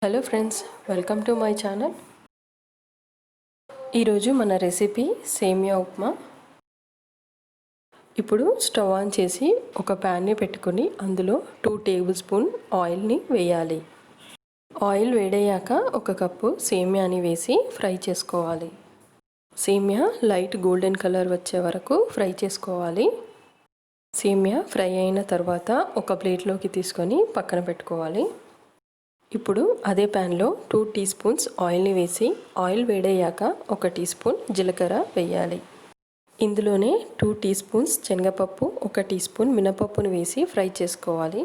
Hello friends, welcome to my channel. ఈరోజు మన recipe సేమియా ఉప్మా. ఇప్పుడు స్టవ్ ఆన్ చేసి ఒక ప్యాన్ని పెట్టుకొని అందులో 2 టేబుల్ స్పూన్ ఆయిల్ని వేయాలి. ఆయిల్ వేడయ్యాక 1 కప్పు సేమియాని వేసి ఫ్రై చేసుకోవాలి. సేమియా లైట్ గోల్డెన్ కలర్ వచ్చే వరకు ఫ్రై చేసుకోవాలి. సేమియా ఫ్రై అయిన తర్వాత ఒక ప్లేట్లోకి తీసుకొని పక్కన పెట్టుకోవాలి. ఇప్పుడు అదే ప్యాన్లో 2 టీ స్పూన్స్ ఆయిల్ని వేసి ఆయిల్ వేడయ్యాక 1 టీ స్పూన్ జీలకర్ర వేయాలి. ఇందులోనే 2 టీ స్పూన్స్ శనగపప్పు, 1 టీ స్పూన్ మినపప్పును వేసి ఫ్రై చేసుకోవాలి.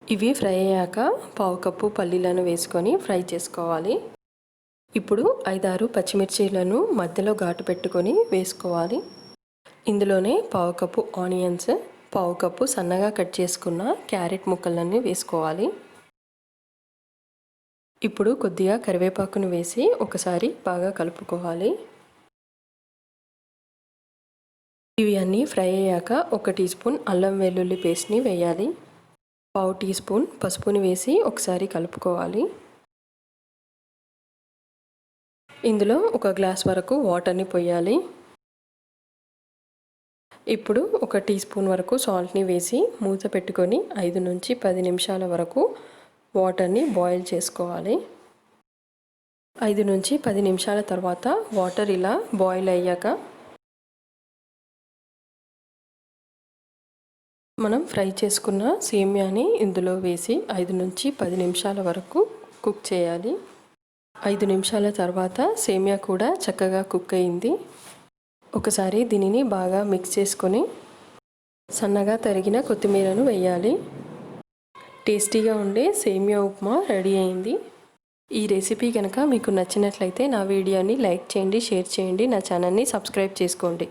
ఇవి ఫ్రై అయ్యాక 1/2 కప్పు పల్లీలను వేసుకొని ఫ్రై చేసుకోవాలి. ఇప్పుడు 5-6 పచ్చిమిర్చీలను మధ్యలో ఘాటు పెట్టుకొని వేసుకోవాలి. ఇందులోనే 1/2 కప్పు ఆనియన్స్, 1/2 కప్పు సన్నగా కట్ చేసుకున్న క్యారెట్ ముక్కలన్నీ వేసుకోవాలి. ఇప్పుడు కొద్దిగా కరివేపాకును వేసి ఒకసారి బాగా కలుపుకోవాలి. ఇవి అన్నీ ఫ్రై అయ్యాక 1 టీ స్పూన్ అల్లం వెల్లుల్లి పేస్ట్ని వేయాలి. 1/2 టీ స్పూన్ పసుపుని వేసి ఒకసారి కలుపుకోవాలి. ఇందులో 1 గ్లాస్ వరకు వాటర్ని పోయాలి. ఇప్పుడు 1 టీ స్పూన్ వరకు సాల్ట్ని వేసి మూత పెట్టుకొని 5 నుంచి 10 నిమిషాల వరకు వాటర్ని బాయిల్ చేసుకోవాలి. 5 నుంచి 10 నిమిషాల తర్వాత వాటర్ ఇలా బాయిల్ అయ్యాక మనం ఫ్రై చేసుకున్న సేమియాని ఇందులో వేసి 5 నుంచి 10 నిమిషాల వరకు కుక్ చేయాలి. 5 నిమిషాల తర్వాత సేమియా కూడా చక్కగా కుక్ అయింది. ఒకసారి దీనిని బాగా మిక్స్ చేసుకొని సన్నగా తరిగిన కొత్తిమీరను వేయాలి. టేస్టీగా ఉండే సేమియా ఉప్మా రెడీ అయింది. ఈ రెసిపీ కనుక మీకు నచ్చినట్లయితే నా వీడియోని లైక్ చేయండి, షేర్ చేయండి, నా ఛానల్ని సబ్స్క్రైబ్ చేసుకోండి.